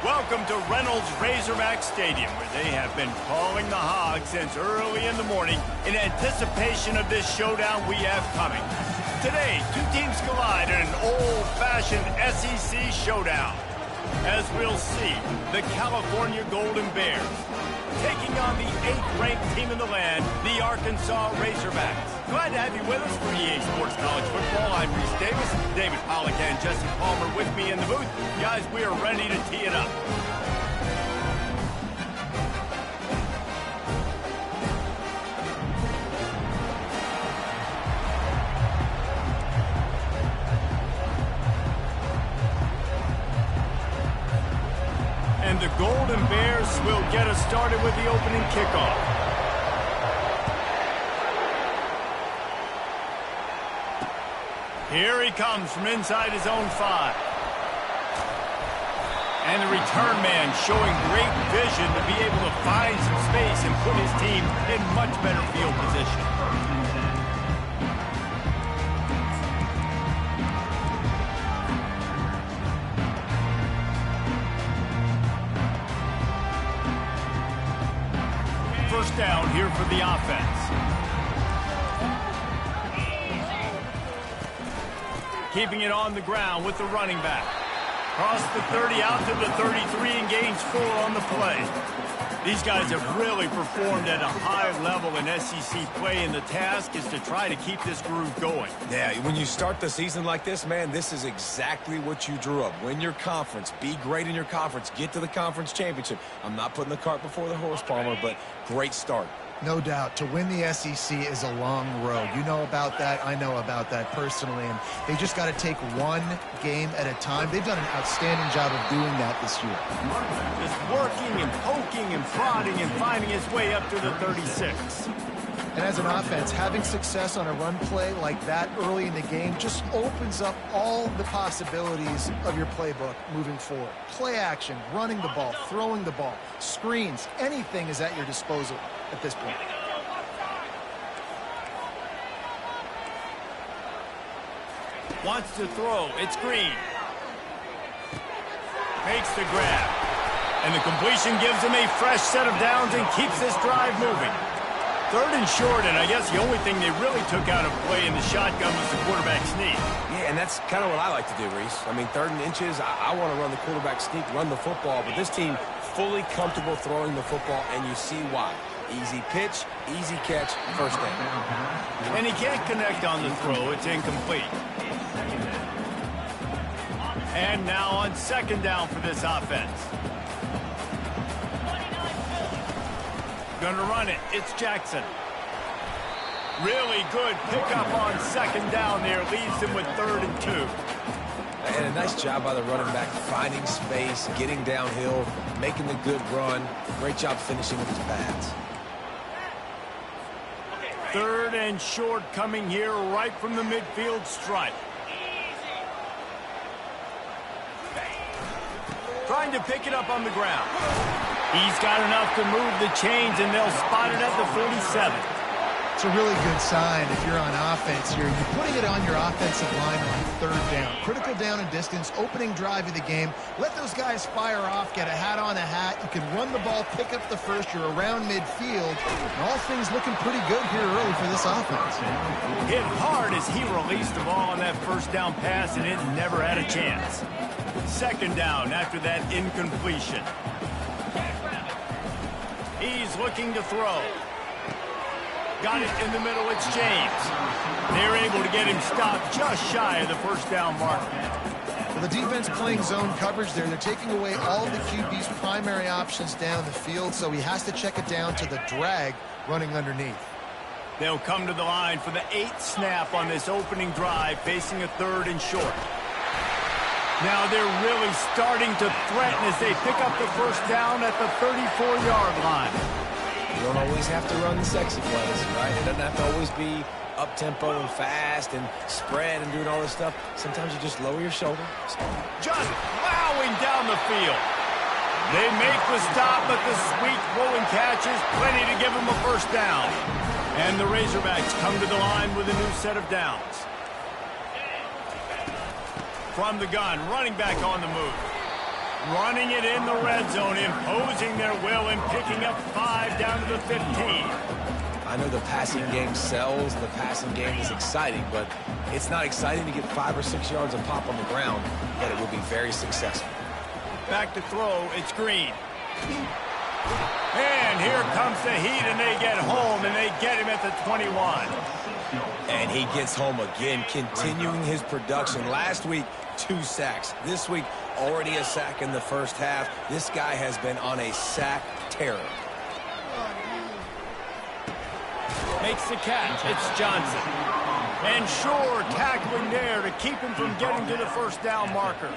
Welcome to Reynolds Razorback Stadium, where they have been calling the Hogs since early in the morning in anticipation of this showdown we have coming. Today, two teams collide in an old-fashioned SEC showdown. As we'll see, the California Golden Bears taking on the 8th-ranked team in the land, the Arkansas Razorbacks. Glad to have you with us for EA Sports College Football. I'm Reese Davis, David Pollack and Jesse Palmer with me in the booth. Guys, we are ready to tee it up. And the Golden Bears will get us started with the opening kickoff. Here he comes from inside his own 5. And the return man showing great vision to be able to find some space and put his team in much better field position. First down here for the offense. Keeping it on the ground with the running back. Cross the 30 out to the 33 and gains 4 on the play. These guys have really performed at a high level in SEC play, and the task is to try to keep this groove going. Yeah, when you start the season like this, man, this is exactly what you drew up. Win your conference. Be great in your conference. Get to the conference championship. I'm not putting the cart before the horse, Palmer, but great start. No doubt. To win the SEC is a long road. You know about that. I know about that personally. And they just got to take one game at a time. They've done an outstanding job of doing that this year. Just working and poking and prodding and finding his way up to the 36. And as an offense, having success on a run play like that early in the game just opens up all the possibilities of your playbook moving forward. Play action, running the ball, throwing the ball, screens, anything is at your disposal at this point. Wants to throw. It's Green. Makes the grab. And the completion gives him a fresh set of downs and keeps this drive moving. 3rd and short, and I guess the only thing they really took out of play in the shotgun was the quarterback sneak. Yeah, and that's kind of what I like to do, Reese. I mean, 3rd and inches, I want to run the quarterback sneak, run the football, but this team fully comfortable throwing the football, and you see why. Easy pitch, easy catch, first down. And he can't connect on the throw. It's incomplete. And now on 2nd down for this offense. Gonna run it. It's Jackson. Really good pickup on 2nd down there. Leaves him with 3rd and 2. And a nice job by the running back, finding space, getting downhill, making the good run. Great job finishing with his pads. 3rd and short coming here right from the midfield stripe. Trying to pick it up on the ground. He's got enough to move the chains, and they'll spot it at the 47. It's a really good sign if you're on offense here. You're putting it on your offensive line on 3rd down. Critical down and distance, opening drive of the game. Let those guys fire off, get a hat on a hat. You can run the ball, pick up the first. You're around midfield. And all things looking pretty good here early for this offense. Hit hard as he released the ball on that 1st down pass, and it never had a chance. 2nd down after that incompletion. He's looking to throw. Got it in the middle. It's James. They're able to get him stopped just shy of the 1st down mark. Well, the defense playing zone coverage there. They're taking away all of the QB's primary options down the field, so he has to check it down to the drag running underneath. They'll come to the line for the 8th snap on this opening drive, facing a 3rd and short. Now they're really starting to threaten as they pick up the 1st down at the 34-yard line. You don't always have to run the sexy plays, right? It doesn't have to always be up-tempo and fast and spread and doing all this stuff. Sometimes you just lower your shoulder. Just plowing down the field. They make the stop, but the sweet rolling catch is plenty to give them a 1st down. And the Razorbacks come to the line with a new set of downs. From the gun, running back on the move. running it in the red zone, imposing their will and picking up 5 down to the 15. I know the passing game sells, the passing game is exciting, but it's not exciting to get 5 or 6 yards of pop on the ground, but it will be very successful. Back to throw, it's Green. And here comes the heat, and they get home, and they get him at the 21. And he gets home again, continuing his production. Last week, 2 sacks. This week, already a sack in the first half. This guy has been on a sack terror. Makes the catch. It's Johnson. And sure, tackling there to keep him from getting to the first down marker.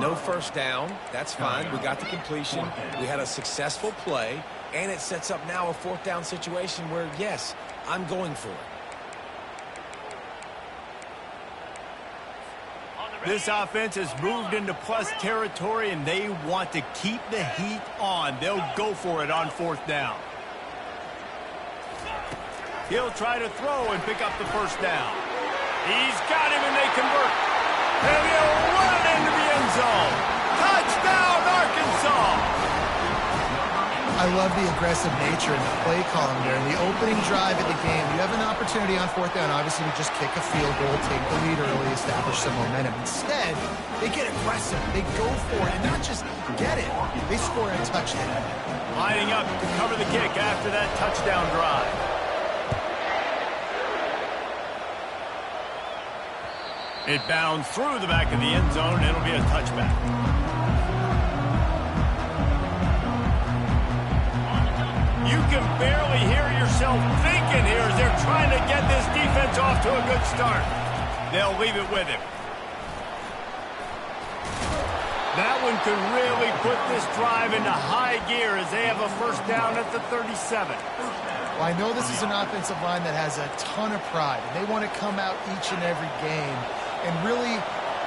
No first down. That's fine. We got the completion. We had a successful play. And it sets up now a 4th down situation where, yes, I'm going for it. This offense has moved into plus territory, and they want to keep the heat on. They'll go for it on 4th down. He'll try to throw and pick up the first down. He's got him, and they convert. And he'll run it into the end zone. Touchdown, Arkansas! I love the aggressive nature in the play column there. In the opening drive of the game, you have an opportunity on 4th down, obviously, to just kick a field goal, take the lead early, establish some momentum. Instead, they get aggressive. They go for it, and not just get it. They score a touchdown. Lining up to cover the kick after that touchdown drive. It bounds through the back of the end zone, and it'll be a touchback. You can barely hear yourself thinking here as they're trying to get this defense off to a good start. They'll leave it with him. That one could really put this drive into high gear as they have a first down at the 37. Well, I know this is an offensive line that has a ton of pride, and they want to come out each and every game and really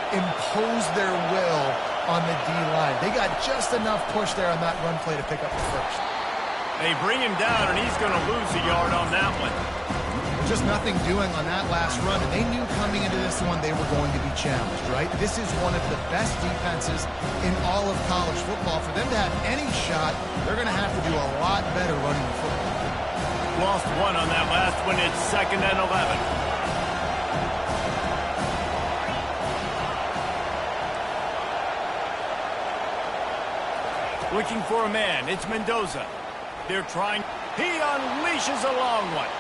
impose their will on the D-line. They got just enough push there on that run play to pick up the first. They bring him down, and he's going to lose a yard on that one. Just nothing doing on that last run, and they knew coming into this one they were going to be challenged, right? This is one of the best defenses in all of college football. For them to have any shot, they're going to have to do a lot better running the football. Lost one on that last one. It's 2nd and 11. Looking for a man. It's Mendoza. They're trying. He unleashes a long one.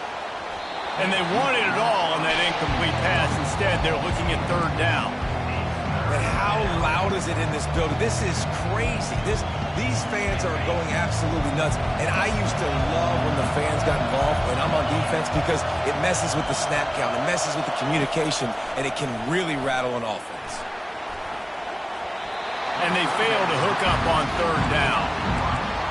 And they wanted it all on that incomplete pass. Instead, they're looking at 3rd down. And how loud is it in this building? This is crazy. These fans are going absolutely nuts. And I used to love when the fans got involved when I'm on defense because it messes with the snap count. It messes with the communication, and it can really rattle an offense. And they fail to hook up on 3rd down.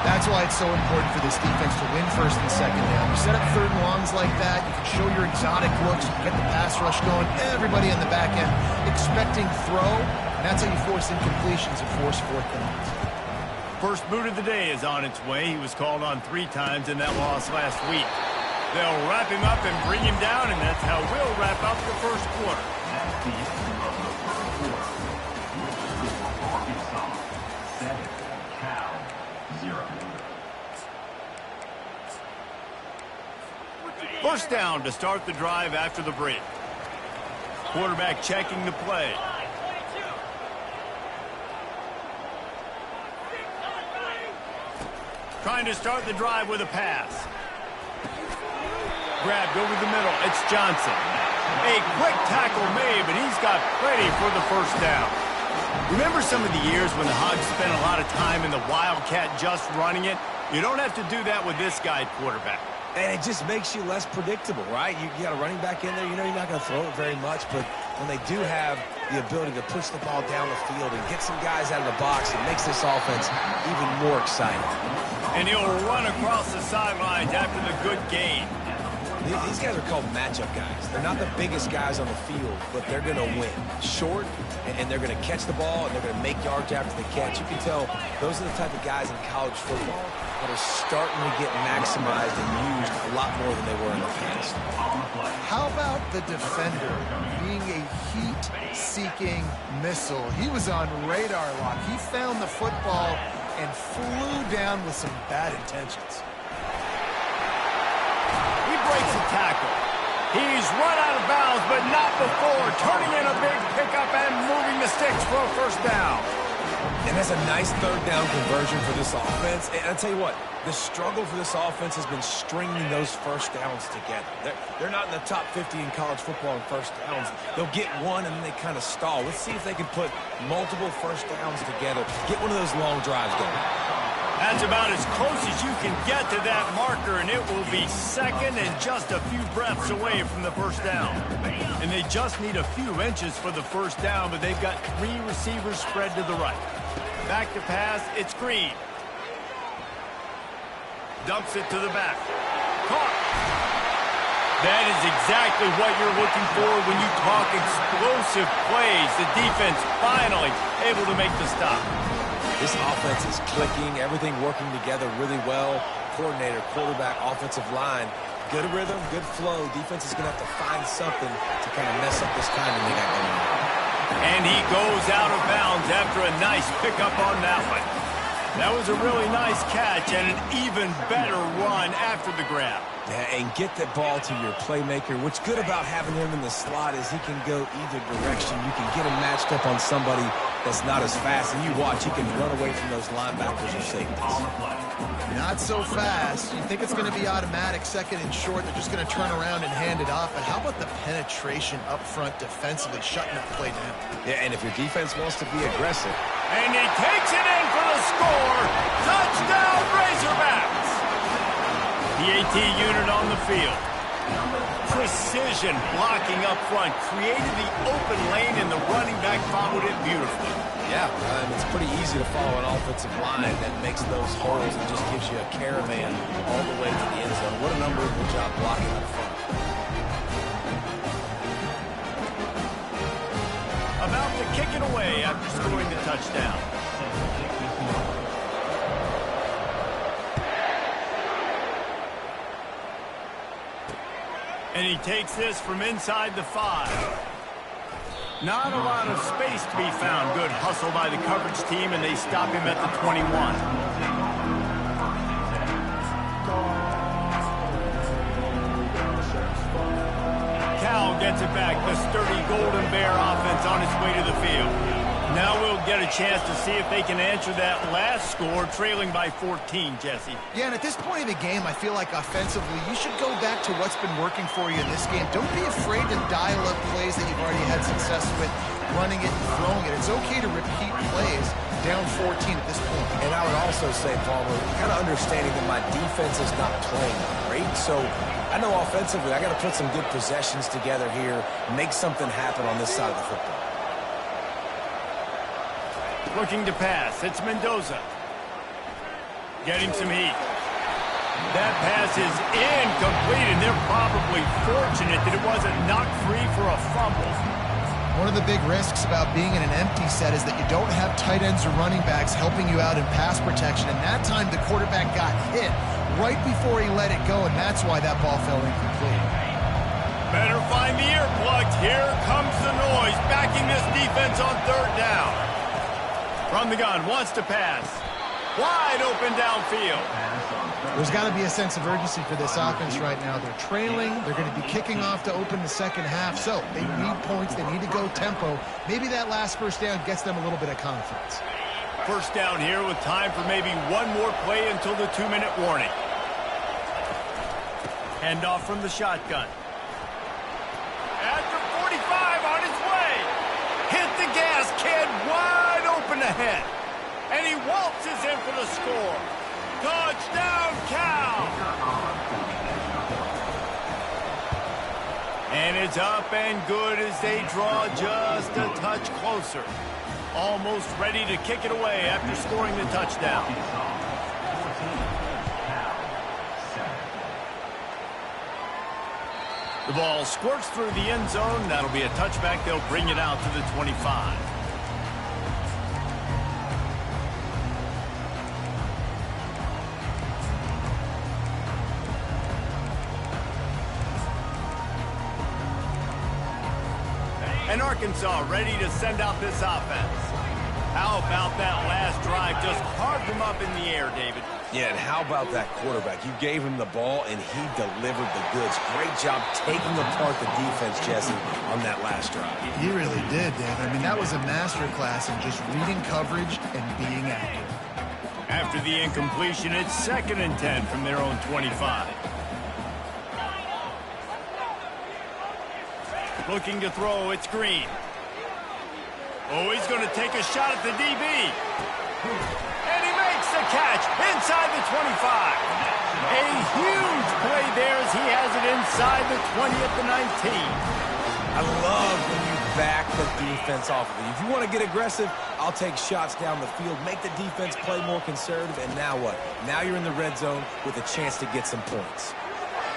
That's why it's so important for this defense to win 1st and 2nd down. You set up 3rd and longs like that, you can show your exotic looks, you can get the pass rush going, everybody on the back end expecting throw, and that's how you force incompletions and force 4th downs. First boot of the day is on its way. He was called on 3 times in that loss last week. They'll wrap him up and bring him down, and that's how we'll wrap up the first quarter. First down to start the drive after the break. Quarterback checking the play. Trying to start the drive with a pass. Grabbed over the middle. It's Johnson. A quick tackle made, but he's got plenty for the first down. Remember some of the years when the Hogs spent a lot of time in the Wildcat just running it? You don't have to do that with this guy quarterback. And it just makes you less predictable, right? You got a running back in there. You know you're not going to throw it very much, but when they do have the ability to push the ball down the field and get some guys out of the box, it makes this offense even more exciting. And he'll run across the sidelines after the good gain. These guys are called matchup guys. They're not the biggest guys on the field, but they're going to win. Short, and they're going to catch the ball, and they're going to make yards after the catch. You can tell those are the type of guys in college football that are starting to get maximized and used a lot more than they were in the past. How about the defender being a heat-seeking missile? He was on radar lock. He found the football and flew down with some bad intentions. He breaks a tackle. He's run out of bounds, but not before turning in a big pickup and moving the sticks for a first down. And that's a nice third down conversion for this offense. And I'll tell you what, the struggle for this offense has been stringing those first downs together. They're not in the top 50 in college football in first downs. They'll get one, and then they kind of stall. Let's see if they can put multiple first downs together. Get one of those long drives going. That's about as close as you can get to that marker, and it will be second and just a few breaths away from the first down. And they just need a few inches for the first down, but they've got 3 receivers spread to the right. Back to pass, it's Green. Dumps it to the back. Caught. That is exactly what you're looking for when you talk explosive plays. The defense finally able to make the stop. This offense is clicking, everything working together really well. Coordinator, quarterback, offensive line. Good rhythm, good flow. Defense is going to have to find something to kind of mess up this timing they got going on. And he goes out of bounds after a nice pickup on that one. That was a really nice catch and an even better run after the grab. Yeah, and get the ball to your playmaker. What's good about having him in the slot is he can go either direction. You can get him matched up on somebody that's not as fast, and you watch, he can run away from those linebackers or safeties. Not so fast. You think it's going to be automatic, second and short. They're just going to turn around and hand it off. But how about the penetration up front defensively, shutting that play down? Yeah, and if your defense wants to be aggressive. And he takes it in for the score. Touchdown, Razorbacks. The AT unit on the field. Precision blocking up front. Created the open lane, and the running back followed it beautifully. Yeah, it's pretty easy to follow an offensive line that makes those holes and just gives you a caravan all the way to the end zone. What an unbelievable job blocking up front. About to kick it away after scoring the touchdown. And he takes this from inside the 5. Not a lot of space to be found. Good hustle by the coverage team, and they stop him at the 21. Cal gets it back. The sturdy Golden Bear offense on its way to the field. Now we'll get a chance to see if they can answer that last score, trailing by 14, Jesse. Yeah, and at this point in the game, I feel like offensively, you should go back to what's been working for you in this game. Don't be afraid to dial up plays that you've already had success with, running it and throwing it. It's okay to repeat plays down 14 at this point. And I would also say, Palmer, kind of understanding that my defense is not playing great, so I know offensively I got to put some good possessions together here, make something happen on this side of the football. Looking to pass. It's Mendoza. Getting some heat. That pass is incomplete, and they're probably fortunate that it wasn't knocked free for a fumble. One of the big risks about being in an empty set is that you don't have tight ends or running backs helping you out in pass protection, and that time the quarterback got hit right before he let it go, and that's why that ball fell incomplete. Better find the earplugs. Here comes the noise, backing this defense on third down. From the gun, wants to pass. Wide open downfield. There's got to be a sense of urgency for this offense right now. They're trailing. They're going to be kicking off to open the second half. So they need points. They need to go tempo. Maybe that last first down gets them a little bit of confidence. First down here with time for maybe one more play until the 2-minute warning. Handoff from the shotgun. After 45 on his way. Hit the gas, kid. Wide open ahead. And he waltzes in for the score. Touchdown, Cal. And it's up and good as they draw just a touch closer. Almost ready to kick it away after scoring the touchdown. The ball squirts through the end zone. That'll be a touchback. They'll bring it out to the 25. And Arkansas ready to send out this offense. How about that last drive? Just carved him up in the air, David. Yeah, and how about that quarterback? You gave him the ball, and he delivered the goods. Great job taking apart the defense, Jesse, on that last drive. He really did, Dan. I mean, that was a masterclass in just reading coverage and being accurate. After the incompletion, it's 2nd and 10 from their own 25. Looking to throw, it's Green. Oh, he's going to take a shot at the DB. And he makes the catch inside the 25. A huge play there as he has it inside the 20 at the 19. I love when you back the defense off of it. If you want to get aggressive, I'll take shots down the field, make the defense play more conservative, and now what? Now you're in the red zone with a chance to get some points.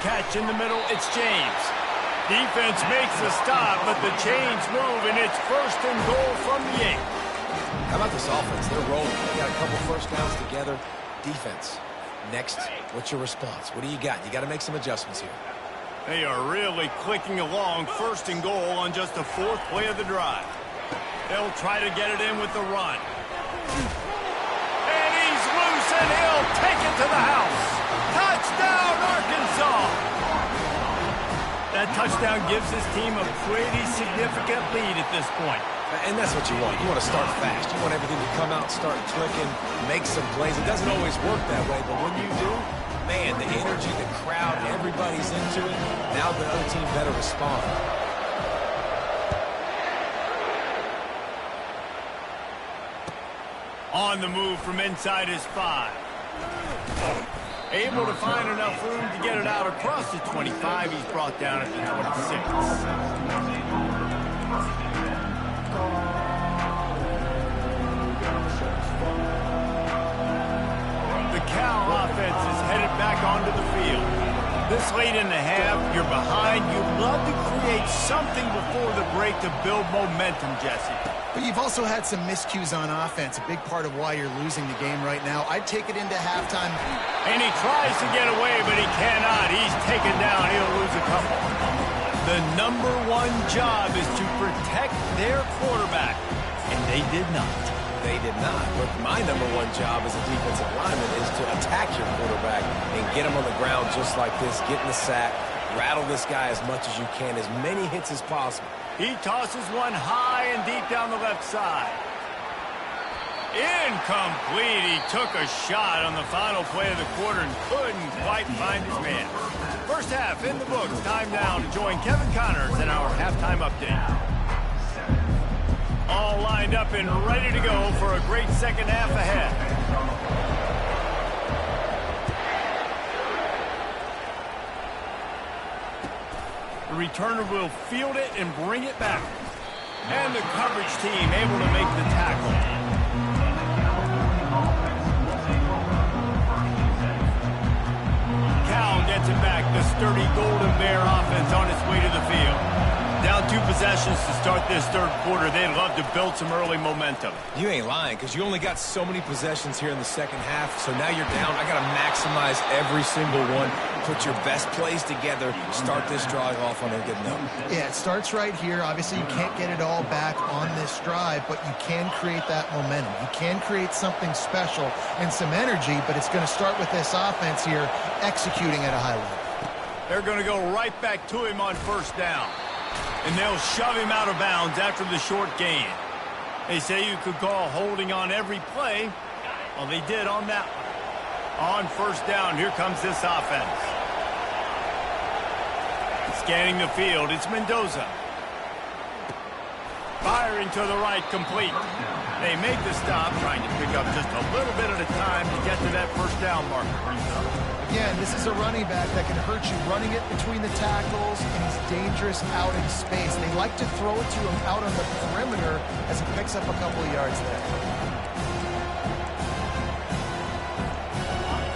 Catch in the middle, it's James. Defense makes the stop, but the chains move, and it's 1st and goal from the 8. How about this offense? They're rolling. They got a couple first downs together. Defense. Next, what's your response? What do you got? You got to make some adjustments here. They are really clicking along. 1st and goal on just the 4th play of the drive. They'll try to get it in with the run. And he's loose, and he'll take it to the house. Touchdown, Arkansas! That touchdown gives his team a pretty significant lead at this point. And that's what you want. You want to start fast. You want everything to come out, start clicking, make some plays. It doesn't always work that way, but when you do, man, the energy, the crowd, everybody's into it. Now the other team better respond. On the move from inside his 5. Able to find enough room to get it out across the 25. He's brought down at the 26. The Cal offense is headed back onto the field. This late in the half, you're behind. You love to create something before the break to build momentum, Jesse. But you've also had some miscues on offense, a big part of why you're losing the game right now. I'd take it into halftime. And he tries to get away, but he cannot. He's taken down. He'll lose a couple. The #1 job is to protect their quarterback, and they did not. They did not. But my #1 job as a defensive lineman is to attack your quarterback and get him on the ground just like this, get in the sack, rattle this guy as much as you can, as many hits as possible. He tosses one high and deep down the left side. Incomplete. He took a shot on the final play of the quarter and couldn't quite find his man. First half in the books. Time now to join Kevin Connors in our halftime update. All lined up and ready to go for a great second half ahead. The returner will field it and bring it back. And the coverage team able to make the tackle. Cal gets it back. The sturdy Golden Bear offense on its way to the field. Down 2 possessions to start this third quarter. They'd love to build some early momentum. You ain't lying, because you only got so many possessions here in the second half, so now you're down. I got to maximize every single one. Put your best plays together. Start this drive off on a good note. Yeah, it starts right here. Obviously, you can't get it all back on this drive, but you can create that momentum. You can create something special and some energy, but it's going to start with this offense here executing at a high level. They're going to go right back to him on 1st down. And they'll shove him out of bounds after the short gain. They say you could call holding on every play. Well, they did on that one. On 1st down, here comes this offense. Scanning the field, it's Mendoza. Firing to the right, complete. They make the stop, trying to pick up just a little bit at a time to get to that 1st down marker. Again, this is a running back that can hurt you running it between the tackles, and he's dangerous out in space. They like to throw it to him out on the perimeter as he picks up a couple of yards there.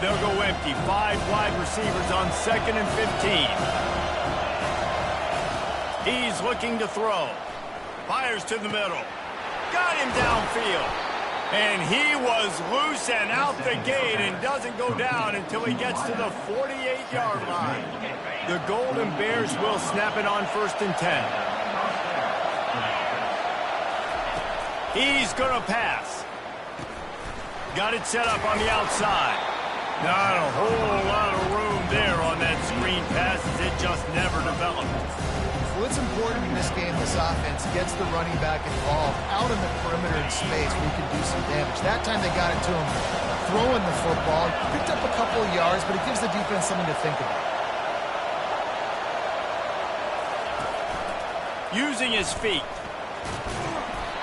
They'll go empty. 5 wide receivers on 2nd and 15. He's looking to throw. Fires to the middle. Got him downfield. And he was loose and out the gate and doesn't go down until he gets to the 48-yard line. The Golden Bears will snap it on 1st and 10. He's going to pass. Got it set up on the outside. Not a whole lot of room there on that screen pass as it just never developed. Well, it's important in this game, this offense gets the running back involved out in the perimeter in space where he can do some damage. That time they got it to him throwing the football. Picked up a couple of yards, but it gives the defense something to think about. Using his feet.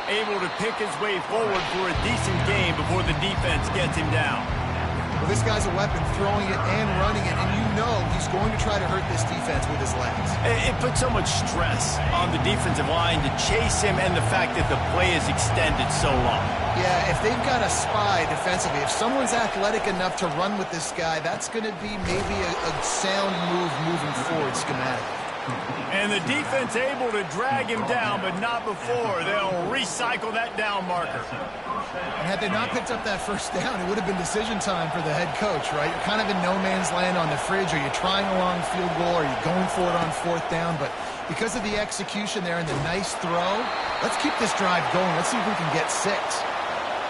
Able to pick his way forward for a decent gain before the defense gets him down. Well, this guy's a weapon, throwing it and running it, and you know he's going to try to hurt this defense with his legs. It puts so much stress on the defensive line to chase him and the fact that the play is extended so long. Yeah, if they've got a spy defensively, if someone's athletic enough to run with this guy, that's going to be maybe a sound move moving forward schematically. And the defense able to drag him down, but not before. They'll recycle that down marker. And had they not picked up that first down, it would have been decision time for the head coach, right? You're kind of in no man's land on the fridge. Are you trying a long field goal? Are you going for it on 4th down? But because of the execution there and the nice throw, let's keep this drive going. Let's see if we can get 6.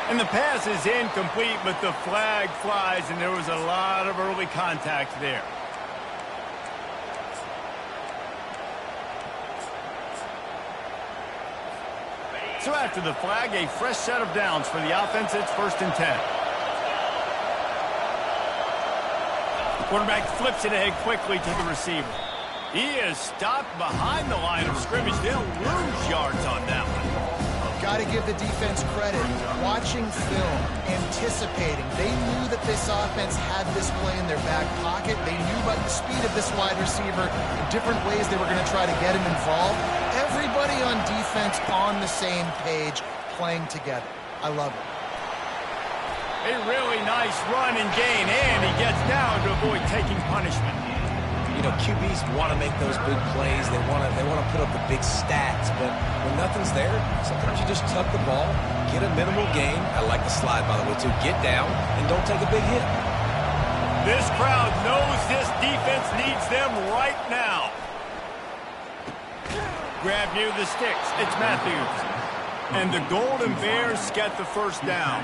And the pass is incomplete, but the flag flies, and there was a lot of early contact there. So after the flag, a fresh set of downs for the offense. It's 1st and 10. Quarterback flips it ahead quickly to the receiver. He is stopped behind the line of scrimmage. They'll lose yards on that one. Got to give the defense credit. Watching film, anticipating. They knew that this offense had this play in their back pocket. They knew about the speed of this wide receiver, the different ways they were going to try to get him involved. Everybody on defense on the same page, playing together. I love it. A really nice run and gain, and he gets down to avoid taking punishment. You know, QBs want to make those big plays. They want to put up the big stats, but when nothing's there, sometimes you just tuck the ball, get a minimal gain. I like the slide, by the way, too. Get down and don't take a big hit. This crowd knows this defense needs them right now. Grab near the sticks. It's Matthews. And the Golden Bears get the 1st down.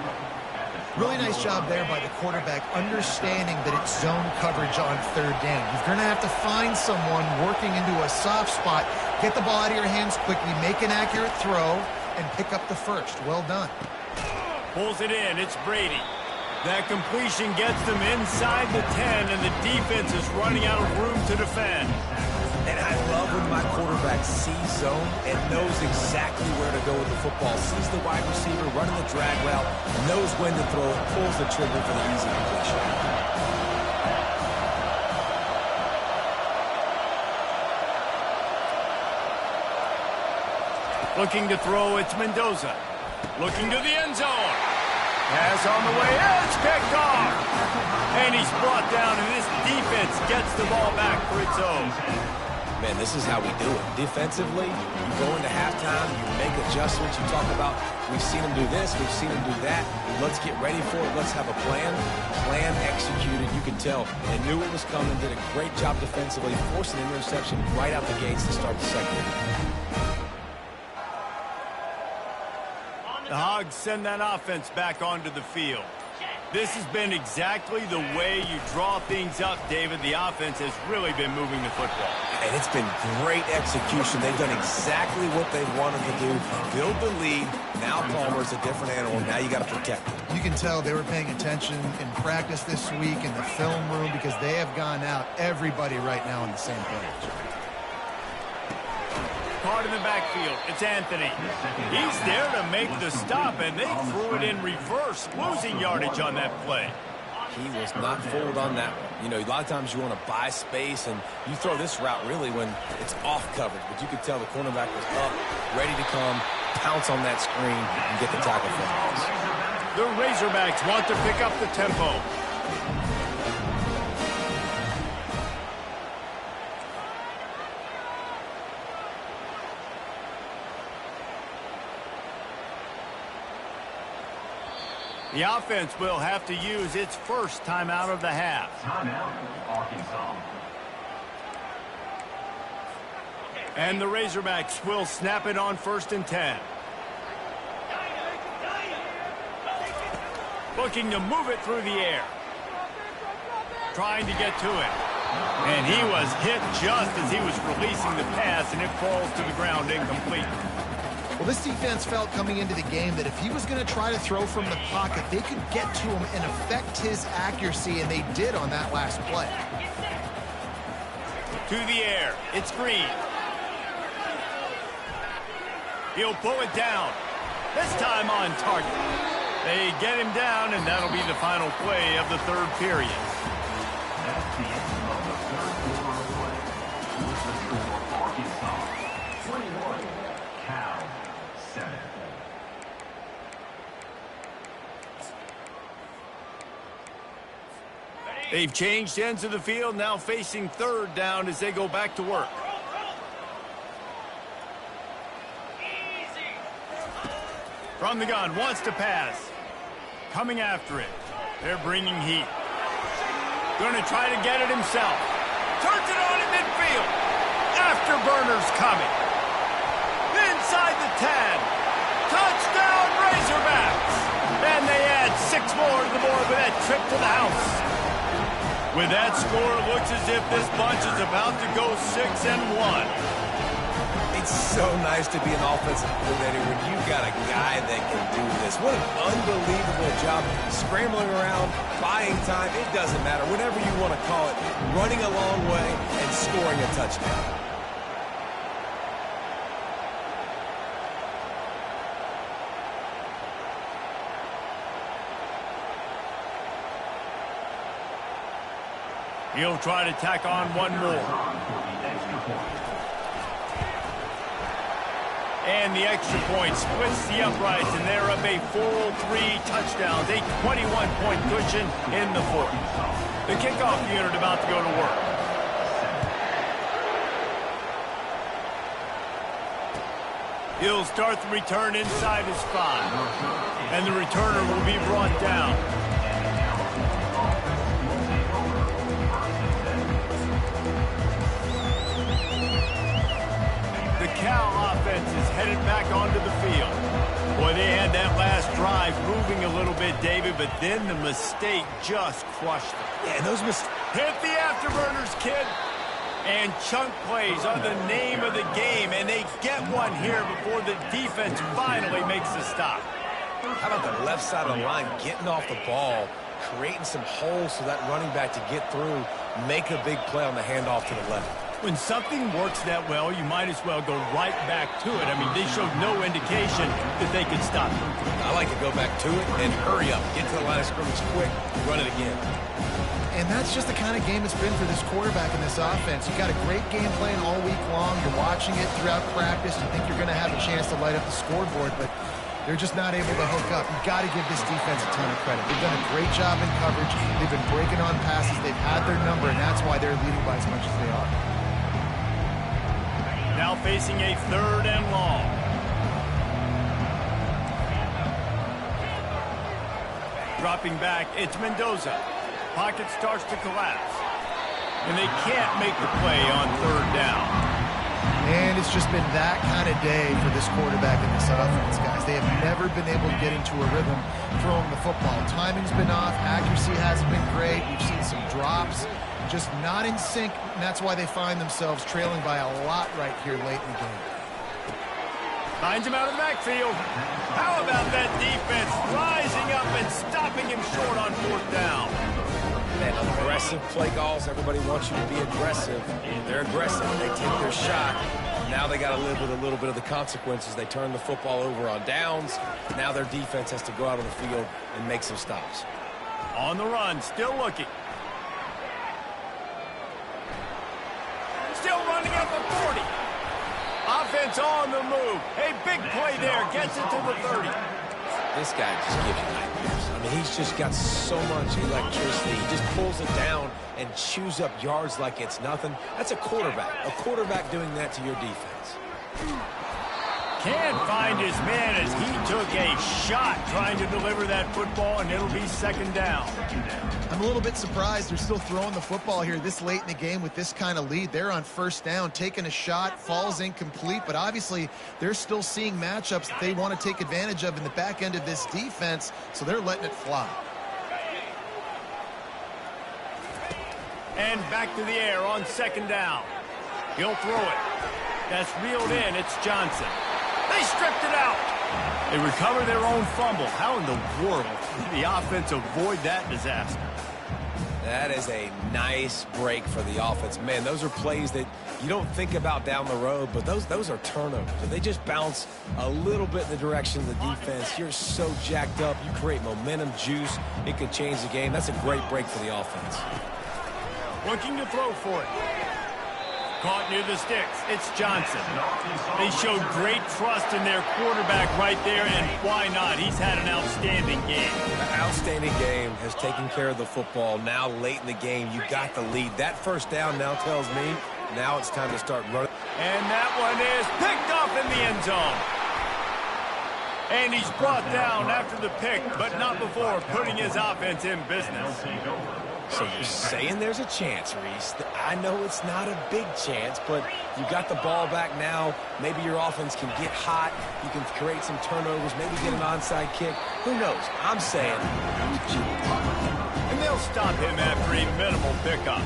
Really nice job there by the quarterback, understanding that it's zone coverage on 3rd down. You're going to have to find someone working into a soft spot, get the ball out of your hands quickly, make an accurate throw, and pick up the 1st. Well done. Pulls it in. It's Brady. That completion gets them inside the 10, and the defense is running out of room to defend. And I love when my quarterback sees zone and knows exactly where to go with the football. Sees the wide receiver running the drag route, knows when to throw it, pulls the trigger for the easy completion. Looking to throw, it's Mendoza. Looking to the end zone. Pass on the way, it's picked off. And he's brought down, and this defense gets the ball back for its own. Man, this is how we do it. Defensively, you go into halftime, you make adjustments. You talk about, we've seen them do this, we've seen them do that. Let's get ready for it. Let's have a plan. Plan executed. You can tell they knew it was coming, did a great job defensively, forced an interception right out the gates to start the second. The Hogs send that offense back onto the field. This has been exactly the way you draw things up, David. The offense has really been moving the football. And it's been great execution. They've done exactly what they wanted to do. Build the lead. Now Palmer's a different animal. Now you got to protect him. You can tell they were paying attention in practice this week in the film room because they have gone out, everybody right now on the same page. Caught in the backfield. It's Anthony. He's there to make the stop, and they threw it in reverse, losing yardage on that play. He was not fooled on that one. You know, a lot of times you want to buy space, and you throw this route really when it's off coverage. But you could tell the cornerback was up, ready to come, pounce on that screen, and get the tackle for us. The Razorbacks want to pick up the tempo. The offense will have to use its first timeout of the half. Timeout, Arkansas. And the Razorbacks will snap it on 1st and 10. Looking to move it through the air. Trying to get to it. And he was hit just as he was releasing the pass, and it falls to the ground incomplete. Well, this defense felt coming into the game that if he was going to try to throw from the pocket, they could get to him and affect his accuracy, and they did on that last play. To the air. It's Green. He'll pull it down. This time on target. They get him down, and that'll be the final play of the third period. That's the end of the third quarter of play. With the score, Arkansas 21, Cal 7. They've changed ends of the field, now facing third down as they go back to work. From the gun, wants to pass. Coming after it. They're bringing heat. Going to try to get it himself. Turns it on in midfield. Afterburner's coming. Inside the 10. Touchdown Razorbacks. And they add 6 more to the board with that trip to the house. With that score, it looks as if this bunch is about to go 6-1. It's so nice to be an offensive coordinator when you've got a guy that can do this. What an unbelievable job scrambling around, buying time. It doesn't matter. Whatever you want to call it, running a long way and scoring a touchdown. He'll try to tack on one more. And the extra point splits the uprights, and they're up a full 3 touchdowns, a 21-point cushion in the fourth. The kickoff unit about to go to work. He'll start the return inside his 5, and the returner will be brought down. Cal offense is headed back onto the field. Boy, they had that last drive moving a little bit, David, but then the mistake just crushed them. Yeah, those mistakes. Hit the afterburners, kid. And chunk plays are the name of the game, and they get one here before the defense finally makes the stop. How about the left side of the line getting off the ball, creating some holes for that running back to get through, make a big play on the handoff to the left. When something works that well, you might as well go right back to it. I mean, they showed no indication that they could stop it. I like to go back to it and hurry up. Get to the line of scrimmage quick, run it again. And that's just the kind of game it's been for this quarterback in this offense. You've got a great game plan all week long. You're watching it throughout practice. You think you're going to have a chance to light up the scoreboard, but they're just not able to hook up. You've got to give this defense a ton of credit. They've done a great job in coverage. They've been breaking on passes. They've had their number, and that's why they're leading by as much as they are. Now facing a 3rd and long. Dropping back, it's Mendoza. Pocket starts to collapse. And they can't make the play on 3rd down. And it's just been that kind of day for this quarterback in this offense, guys. They have never been able to get into a rhythm throwing the football. Timing's been off. Accuracy hasn't been great. We've seen some drops. Just not in sync, and that's why they find themselves trailing by a lot right here late in the game. Finds him out of the backfield. How about that defense rising up and stopping him short on 4th down? Man, aggressive play calls. Everybody wants you to be aggressive. They're aggressive. They take their shot. Now they got to live with a little bit of the consequences. They turn the football over on downs. Now their defense has to go out on the field and make some stops. On the run, still looking. Still running up a 40. Offense on the move. A big play there. Gets it to the 30. This guy just gives you nightmares. I mean, he's just got so much electricity. He just pulls it down and chews up yards like it's nothing. That's a quarterback. A quarterback doing that to your defense. Can't find his man as he took a shot trying to deliver that football, and it'll be second down. I'm a little bit surprised they're still throwing the football here this late in the game with this kind of lead. They're on first down, taking a shot, falls incomplete, but obviously they're still seeing matchups that they want to take advantage of in the back end of this defense, so they're letting it fly. And back to the air on second down. He'll throw it. That's reeled in. It's Johnson. They stripped it out. They recover their own fumble. How in the world did the offense avoid that disaster? That is a nice break for the offense. Man, those are plays that you don't think about down the road, but those are turnovers. If they just bounce a little bit in the direction of the defense, you're so jacked up. You create momentum, juice. It could change the game. That's a great break for the offense. Looking to throw for it. Caught near the sticks. It's Johnson. They showed great trust in their quarterback right there, and why not? He's had an outstanding game. An outstanding game, has taken care of the football. Now late in the game, you got the lead. That first down now tells me now it's time to start running. And that one is picked up in the end zone. And he's brought down after the pick, but not before putting his offense in business. So you're saying there's a chance, Reese. I know it's not a big chance, but you got the ball back now. Maybe your offense can get hot. You can create some turnovers, maybe get an onside kick. Who knows? I'm saying. And they'll stop him after a minimal pickup.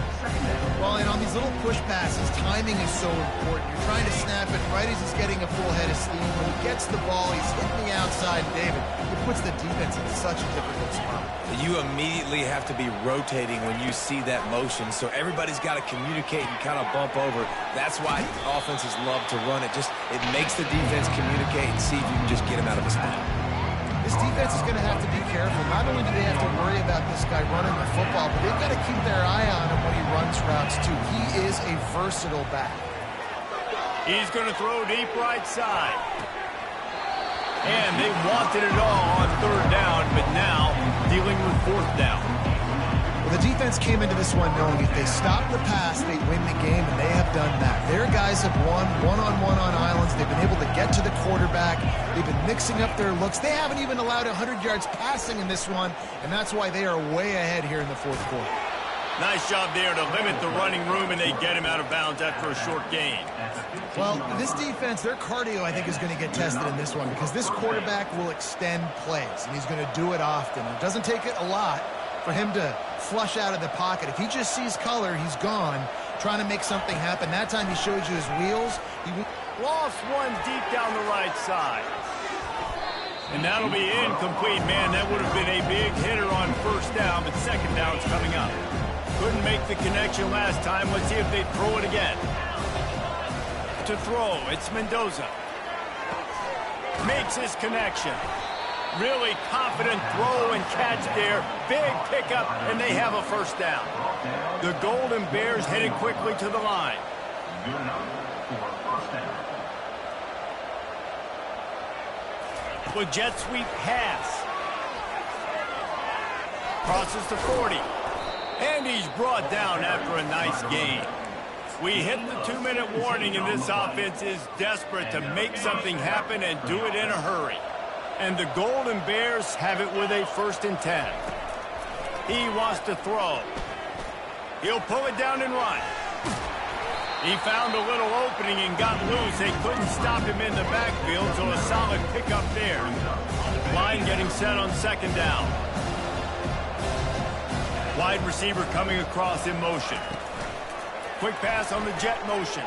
Well, and on these little push passes, timing is so important. You're trying to snap it right as he's getting a full head of steam. When he gets the ball, he's hitting the outside, David. It puts the defense in such a difficult spot. You immediately have to be rotating when you see that motion, so everybody's got to communicate and kind of bump over. That's why offenses love to run it. It makes the defense communicate and see if you can just get him out of a spot. This defense is going to have to be careful. Not only do they have to worry about this guy running the football, but they've got to keep their eye on him when he runs routes, too. He is a versatile back. He's going to throw deep right side. And they wanted it all on third down, but now dealing with fourth down. Well, the defense came into this one knowing if they stop the pass, they win the game, and they have done that. Their guys have won one-on-one on islands. They've been able to get to the quarterback. They've been mixing up their looks. They haven't even allowed 100 yards passing in this one, and that's why they are way ahead here in the fourth quarter. Nice job there to limit the running room, and they get him out of bounds after a short gain. Well, this defense, their cardio, I think, is going to get tested in this one because this quarterback will extend plays, and he's going to do it often. It doesn't take it a lot for him to flush out of the pocket. If he just sees color, he's gone, trying to make something happen. That time he showed you his wheels. He lost one deep down the right side. And that'll be incomplete. Man, that would have been a big hitter on first down, but second down's coming up. Couldn't make the connection last time. Let's see if they throw it again. To throw, it's Mendoza. Makes his connection. Really confident throw and catch there. Big pickup, and they have a first down. The Golden Bears headed quickly to the line. Good enough for first down. With jet sweep pass. Crosses to 40. And he's brought down after a nice gain. We hit the 2-minute warning, and this offense is desperate to make something happen and do it in a hurry. And the Golden Bears have it with a 1st and 10. He wants to throw. He'll pull it down and run. He found a little opening and got loose. They couldn't stop him in the backfield, so a solid pickup there. Line getting set on second down. Wide receiver coming across in motion. Quick pass on the jet motion.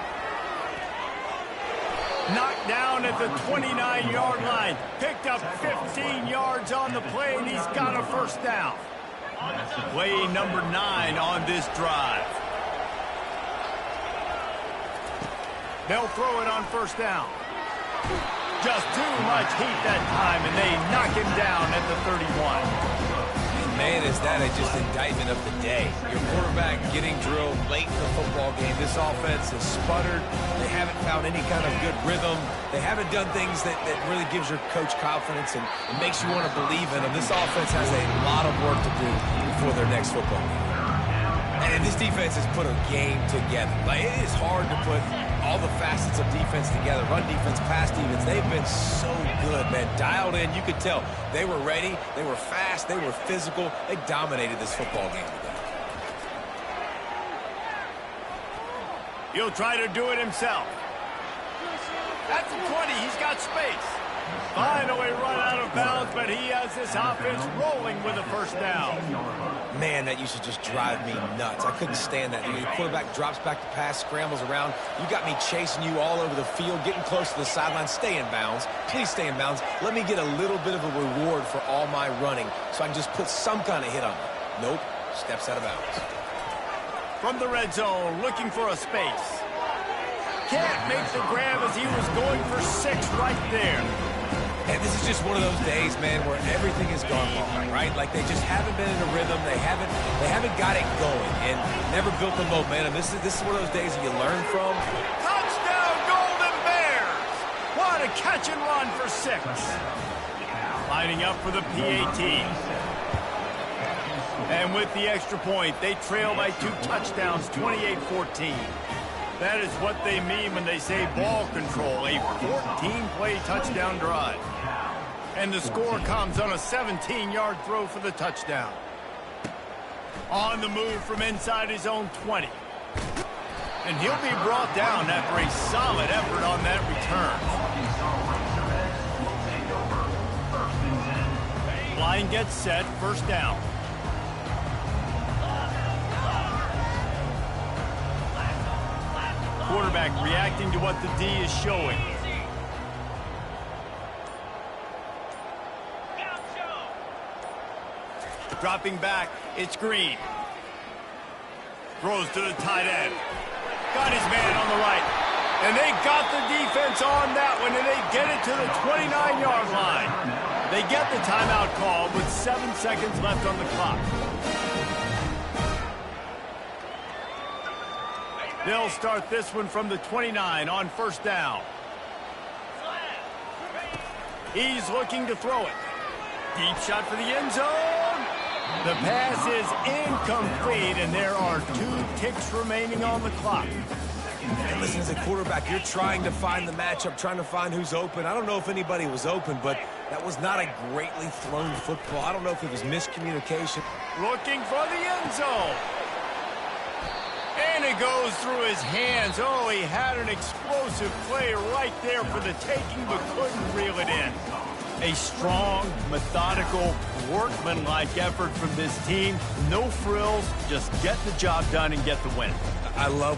Knocked down at the 29-yard line. Picked up 15 yards on the play, and he's got a first down. Play number 9 on this drive. They'll throw it on first down. Just too much heat that time, and they knock him down at the 31. Man, is that just indictment of the day. Your quarterback getting drilled late in the football game. This offense has sputtered. They haven't found any kind of good rhythm. They haven't done things that really gives your coach confidence and makes you want to believe in them. This offense has a lot of work to do before their next football game. And this defense has put a game together. Like, it is hard to put all the facets of defense together. Run defense, pass defense. They've been so good, man. Dialed in. You could tell they were ready. They were fast. They were physical. They dominated this football game today. He'll try to do it himself. At the 20, he's got space. Finally run out of bounds, but he has this offense rolling with a first down. Man, that used to just drive me nuts. I couldn't stand that. When your quarterback drops back to pass, scrambles around, you got me chasing you all over the field, getting close to the sideline. Stay in bounds. Please stay in bounds. Let me get a little bit of a reward for all my running so I can just put some kind of hit on it. Nope. Steps out of bounds. From the red zone, looking for a space. Can't make the grab as he was going for 6 right there. And this is just one of those days, man, where everything has gone wrong, right? Like they just haven't been in a rhythm. They haven't got it going and never built the momentum. This is one of those days that you learn from. Touchdown, Golden Bears! What a catch and run for 6. Lining up for the PAT. And with the extra point, they trail by 2 touchdowns, 28-14. That is what they mean when they say ball control, a 14-play touchdown drive. And the score comes on a 17-yard throw for the touchdown. On the move from inside his own 20. And he'll be brought down after a solid effort on that return. Line gets set, first down. Quarterback reacting to what the D is showing. Dropping back, it's Green. Throws to the tight end. Got his man on the right. And they got the defense on that one, and they get it to the 29-yard line. They get the timeout call with 7 seconds left on the clock. They'll start this one from the 29 on first down. He's looking to throw it. Deep shot for the end zone. The pass is incomplete, and there are 2 ticks remaining on the clock. And listen, as a quarterback, you're trying to find the matchup, trying to find who's open. I don't know if anybody was open, but that was not a greatly thrown football. I don't know if it was miscommunication. Looking for the end zone. And it goes through his hands. Oh, he had an explosive play right there for the taking, but couldn't reel it in. A strong, methodical, workmanlike effort from this team. No frills, just get the job done and get the win. I love